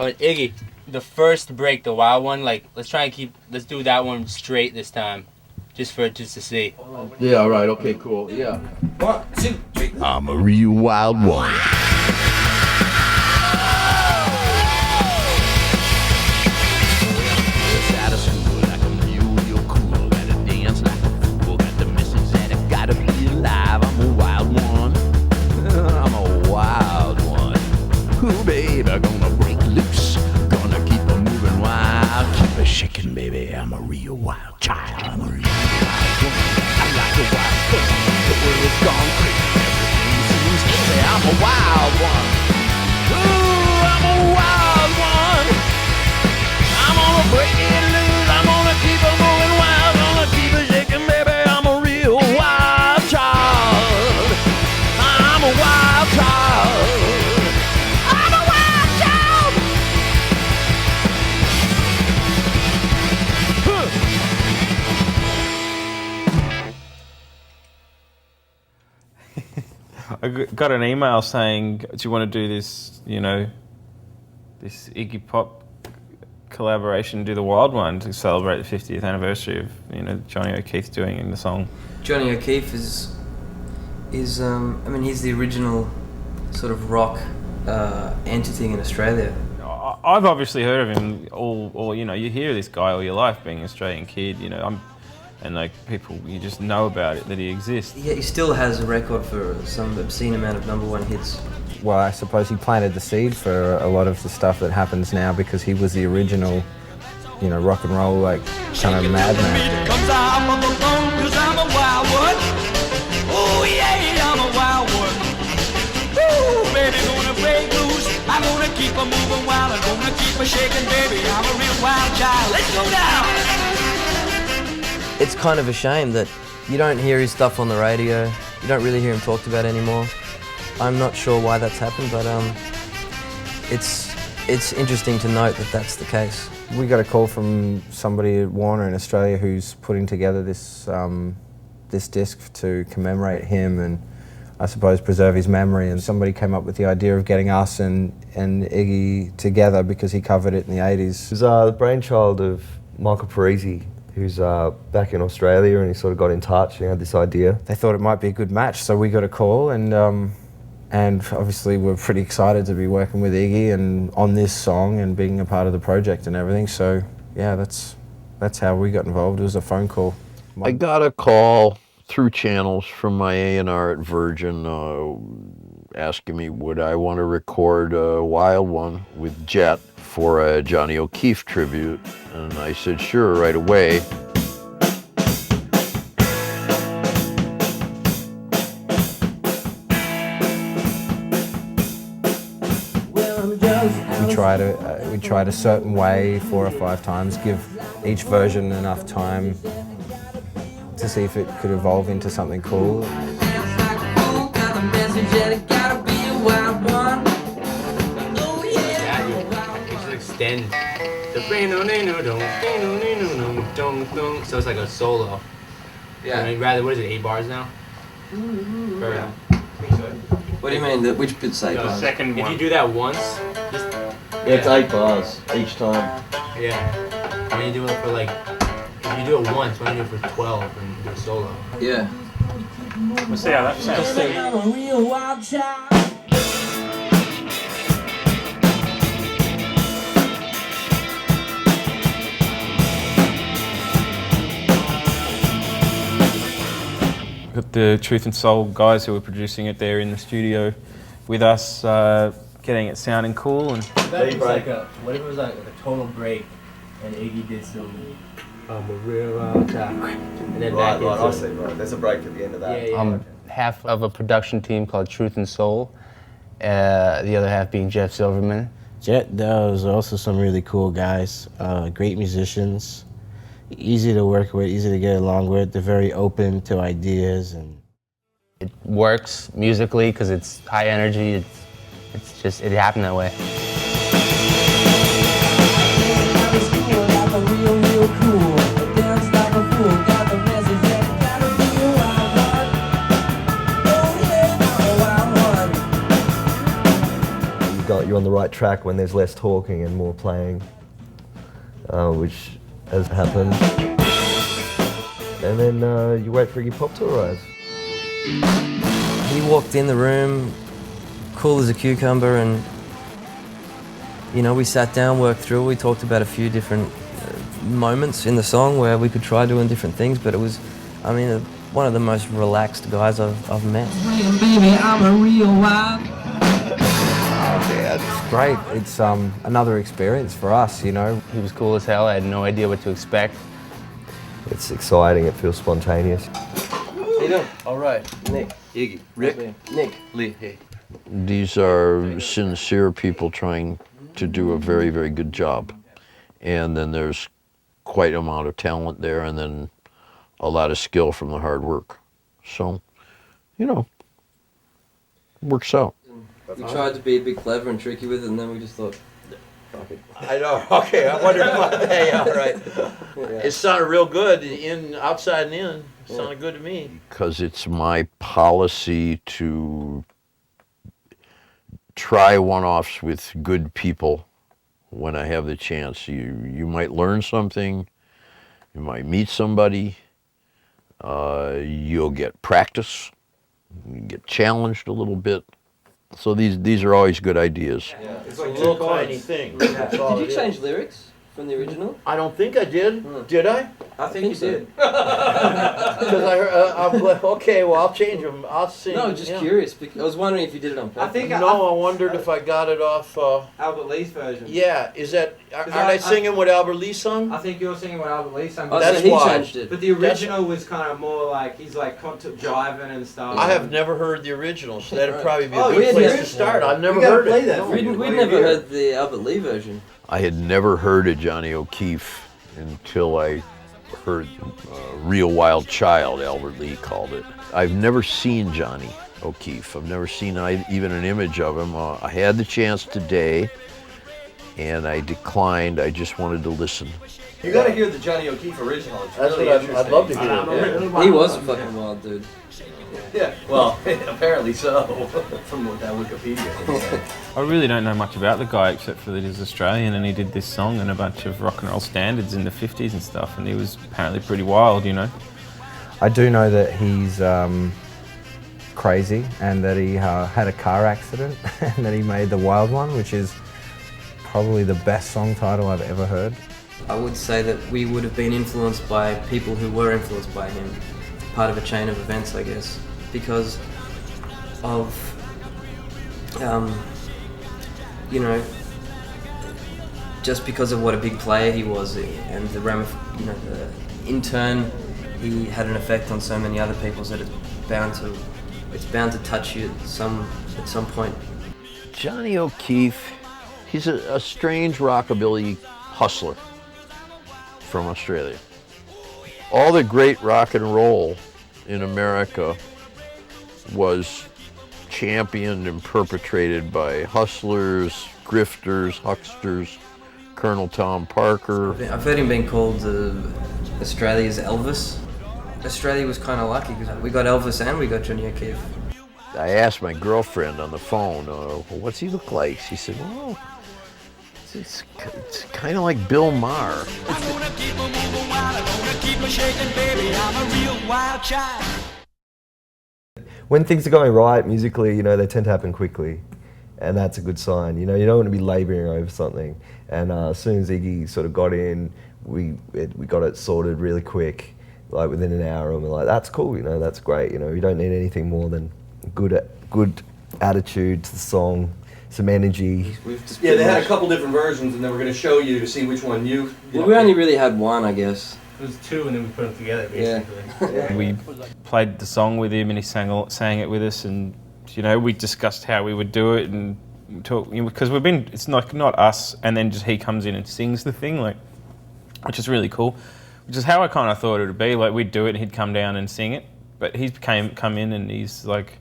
Oh, and Iggy, the first break, the wild one, like, let's do that one straight this time. Just to see. Yeah, all right, okay, cool, yeah. 1, 2, 3. I'm a real wild one. Shaking, baby, I'm a real wild child. I'm a real wild woman. I like a wild thing. The world is gone crazy. Everything seems easy. I'm a wild one. Ooh, I'm a wild one. I'm gonna break it loose. I'm gonna keep it moving wild. Gonna keep it shaking, baby. I'm a real wild child. I'm a wild child. I'm a wild child. I got an email saying, do you want to do this, this Iggy Pop collaboration, do the Wild One to celebrate the 50th anniversary of, Johnny O'Keefe doing in the song? Johnny O'Keefe is he's the original sort of rock entity in Australia. I've obviously heard of him all you hear this guy all your life being an Australian kid, and like people, you just know about it, that he exists. Yeah, he still has a record for some obscene amount of #1 hits. Well, I suppose he planted the seed for a lot of the stuff that happens now because he was the original, rock and roll, like, kind of madman. Comes out of the bone 'cause I'm a wild one. Oh yeah, I'm a wild one. Woo, baby, gonna break loose. I'm gonna keep a moving wild. I'm gonna keep a shaking, baby. I'm a real wild child. Let's go down. It's kind of a shame that you don't hear his stuff on the radio. You don't really hear him talked about anymore. I'm not sure why that's happened, but it's interesting to note that that's the case. We got a call from somebody at Warner in Australia who's putting together this this disc to commemorate him and I suppose preserve his memory, and somebody came up with the idea of getting us and Iggy together because he covered it in the 80s. It was the brainchild of Michael Parisi, who's back in Australia, and he sort of got in touch and had this idea. They thought it might be a good match, so we got a call, and obviously we're pretty excited to be working with Iggy and on this song and being a part of the project and everything. So yeah, that's how we got involved. It was a phone call. I got a call through channels from my A&R at Virgin asking me would I want to record a Wild One with Jet for a Johnny O'Keefe tribute, and I said sure right away. We tried a certain way 4 or 5 times, give each version enough time to see if it could evolve into something cool. Extend the so it's like a solo. Yeah. I mean, rather, what is it, 8 bars now? Yeah. What do you mean? Which bit's 8 bars? Second one. If you do that once, just It's 8 bars each time. yeah. I mean, you do it for like, if you do it once, why don't you do it for 12 and do a solo? Yeah. We'll see how that sounds. I'm a real wild child. Got the Truth and Soul guys who were producing it there in the studio with us, getting it sounding cool. And What if it was like a total break and Iggy did some a real wild child and then back into I see, right. There's a break at the end of that. Yeah. I'm half of a production team called Truth and Soul, the other half being Jeff Silverman. Jet, there's also some really cool guys, great musicians, easy to work with, easy to get along with. They're very open to ideas, and It works musically because it's high energy. It's just, it happened that way. You're on the right track when there's less talking and more playing, which has happened. And then you wait for Iggy Pop to arrive. He walked in the room, cool as a cucumber, and you know, we sat down, worked through. We talked about a few different moments in the song where we could try doing different things, but it was, I mean, one of the most relaxed guys I've met. Baby, I'm a real wild. It's great. It's another experience for us, you know. He was cool as hell. I had no idea what to expect. It's exciting, it feels spontaneous. How you doing? All right. Nick. Iggy. Rick. Nick. Lee. Hey. These are sincere people trying to do a very, very good job. And then there's quite an amount of talent there, and then a lot of skill from the hard work. So, you know, works out. We tried to be a bit clever and tricky with it, and then we just thought, fuck it. I know. Okay, I wondered about that. Yeah, right. Yeah. It sounded real good, outside and in. It sounded good to me. Because it's my policy to try one-offs with good people when I have the chance. You might learn something. You might meet somebody. You'll get practice. You get challenged a little bit. So these are always good ideas. Yeah. It's like little tiny things. That's all Did it you is. change lyrics from the original? I don't think I did. Did I? I think you so. did. Because I heard, I'm like, okay, well, I'll change them. I'll sing. No, just curious. I was wondering if you did it on purpose. I wondered if I got it off. Albert Lee's version. Yeah, is that? Aren't I singing what Albert Lee sung? I think you're singing what Albert Lee sang. Oh, That's so he why. changed it. But the original was kind of more like, he's like jiving and stuff. I have never heard the original, so that'd probably be a Oh, good yeah, place yeah. to start. I've never We gotta heard play it. that. We'd never heard the Albert Lee version. I had never heard of Johnny O'Keefe until I heard Real Wild Child, Albert Lee called it. I've never seen Johnny O'Keefe. I've never seen even an image of him. I had the chance today, and I declined. I just wanted to listen. You gotta hear the Johnny O'Keefe original. It's That's really what interesting. I'd love to hear. Yeah. He was a fucking wild dude. Yeah, well, apparently so, from what that Wikipedia said. I really don't know much about the guy except for that he's Australian and he did this song and a bunch of rock and roll standards in the 50s and stuff, and he was apparently pretty wild, you know. I do know that he's crazy and that he had a car accident and that he made The Wild One, which is probably the best song title I've ever heard. I would say that we would have been influenced by people who were influenced by him. Part of a chain of events, I guess, because of, you know, just because of what a big player he was, and in turn, he had an effect on so many other people that it's bound to touch you at some point. Johnny O'Keefe, he's a strange rockabilly hustler from Australia. All the great rock and roll in America was championed and perpetrated by hustlers, grifters, hucksters, Colonel Tom Parker. I've heard him being called Australia's Elvis. Australia was kind of lucky because we got Elvis and we got Johnny O'Keefe. I asked my girlfriend on the phone, what's he look like? She said, well, it's kind of like Bill Maher. I'm gonna keep her moving wild, I'm gonna keep her shaking, baby. I'm a real wild child. When things are going right musically, you know, they tend to happen quickly. And that's a good sign. You know, you don't want to be labouring over something. And as soon as Iggy sort of got in, we got it sorted really quick, like within an hour, and we're like, that's cool, you know, that's great. You know, you don't need anything more than good attitude to the song, some energy. Yeah, they had a couple different versions, and then we're going to show you to see which one you... Well, we only really had one, I guess. It was two, and then we put them together, basically. Yeah. We played the song with him and he sang it with us, and you know, we discussed how we would do it and talk, you know, because it's not us, and then just he comes in and sings the thing, like, which is really cool, which is how I kind of thought it would be. Like, we'd do it and he'd come down and sing it, but he's come in and he's like,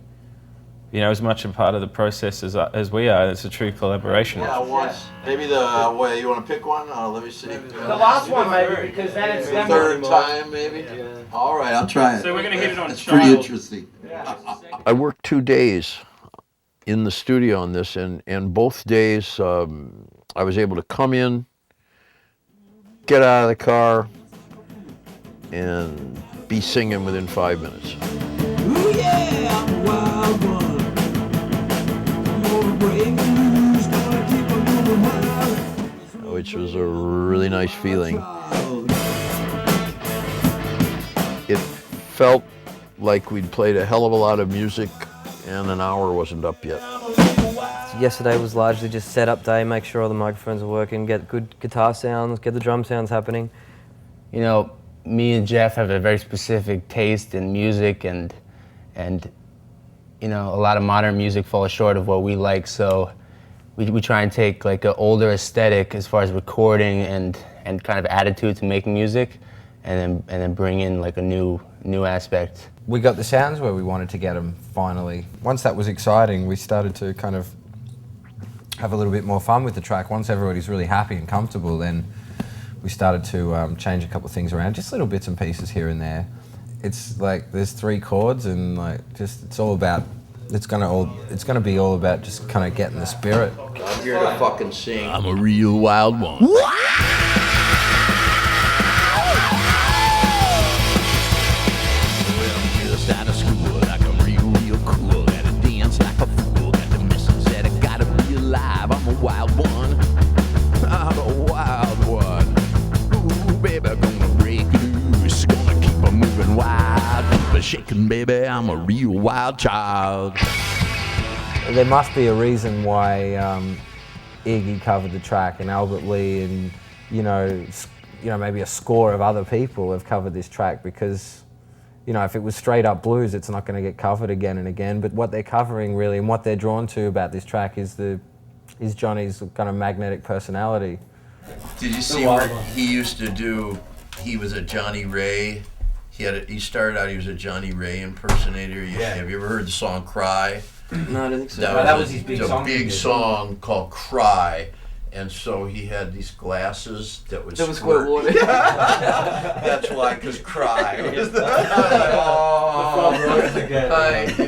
you know, as much a part of the process as we are. It's a true collaboration. Yeah, once. Maybe you want to pick one? Let me see. The last one, maybe, because then it's them Third anymore. time, maybe? Yeah. All right, I'll try it. So we're going to hit it on It's child. pretty interesting. I worked 2 days in the studio on this, and both days I was able to come in, get out of the car, and be singing within 5 minutes. Ooh yeah, I'm a wild one. I'm gonna break loose, gonna keep on moving wild. Which was a really nice feeling. It felt like we'd played a hell of a lot of music and an hour wasn't up yet. Yesterday was largely just setup day, make sure all the microphones are working, get good guitar sounds, get the drum sounds happening. You know, me and Jeff have a very specific taste in music, and you know, a lot of modern music falls short of what we like, so we try and take like an older aesthetic as far as recording and kind of attitude to making music, and then bring in like a new aspect. We got the sounds where we wanted to get them finally. Once that was exciting, we started to kind of have a little bit more fun with the track. Once everybody's really happy and comfortable, then we started to change a couple of things around, just little bits and pieces here and there. It's like there's 3 chords, and like just it's gonna be all about just kind of getting the spirit. I'm here to fucking sing. I'm a real wild one. Just out of school, like I'm real cool. Gotta dance like a fool. Got the message that I gotta be alive. I'm a wild one. I'm a wild one. Ooh, baby, gonna break loose. Gonna keep on moving wild. Keep on shaking, baby. I'm a real wild child. There must be a reason why Iggy covered the track, and Albert Lee, and you know maybe a score of other people have covered this track, because you know if it was straight up blues, it's not going to get covered again and again. But what they're covering really, and what they're drawn to about this track, is Johnny's kind of magnetic personality. Did you see where he used to do? He was a Johnny Ray. He started out. He was a Johnny Ray impersonator. Have you ever heard the song "Cry"? No, I don't think so. That was his big song. A big song called "Cry," and so he had these glasses that would squirt water. That's why, because "Cry." You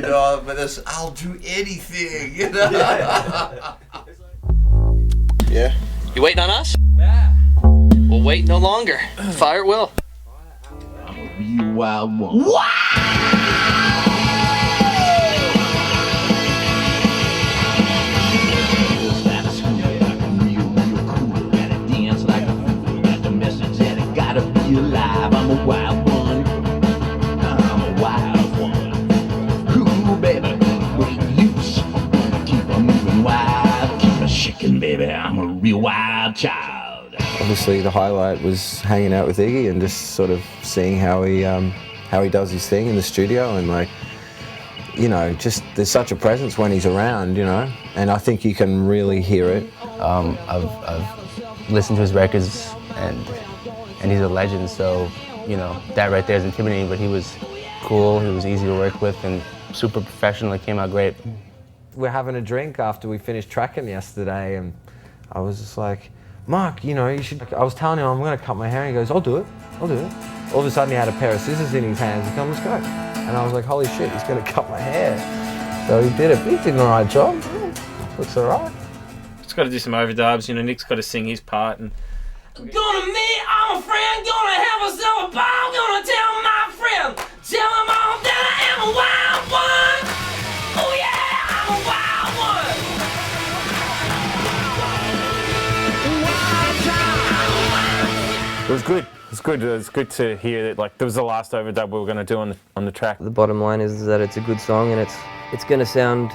know, but this, I'll do anything. You know. Yeah. You waiting on us? Yeah. We'll wait no longer. Fire at will. I'm a real wild one. Alive, I'm a wild one. I'm a wild one. Ooh, baby, gonna break loose. I'm gonna keep on moving wild. Keep on shaking, baby. I'm a real wild child. Obviously, the highlight was hanging out with Iggy and just sort of seeing how he does his thing in the studio, and like, you know, just there's such a presence when he's around, you know, and I think you can really hear it. I've listened to his records, and he's a legend, so, you know, that right there is intimidating, but he was cool, he was easy to work with, and super professional. It came out great. We're having a drink after we finished tracking yesterday, and I was just like, Mark, you know, you should... I was telling him I'm going to cut my hair, and he goes, I'll do it. All of a sudden he had a pair of scissors in his hands, and come, let's go. And I was like, holy shit, he's going to cut my hair. So he did it. He did an alright job. Looks alright. It's got to do some overdubs, you know, Nick's got to sing his part, and Gonna meet our friend, gonna have us a ball, gonna tell my friend, tell them all that I am a wild one. Oh yeah, I'm a wild one. it was good. It's good. It's good to hear that. Like, there was the last overdub we were going to do on the track. The bottom line is that it's a good song, and it's going to sound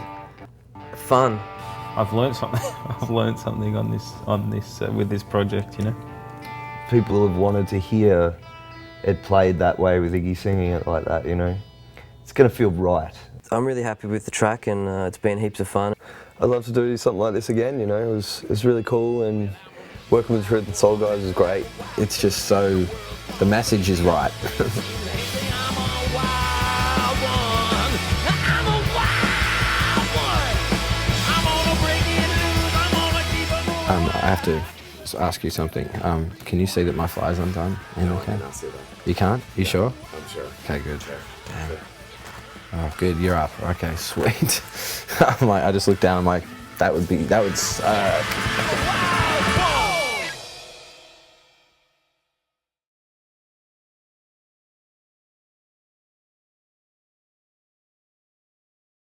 fun. I've learned something. I've learned something on this with this project. You know, people have wanted to hear it played that way with Iggy singing it like that. You know, it's going to feel right. I'm really happy with the track, and it's been heaps of fun. I'd love to do something like this again. You know, it was really cool, and working with the Soul guys was great. It's just so the message is right. I have to ask you something. Can you see that my fly's undone? No, okay? I cannot see that. You can't? You sure? I'm sure. Okay, good. Sure. Damn. Oh, good, you're up. Okay, sweet. I'm like, I just looked down, I'm like, that would suck.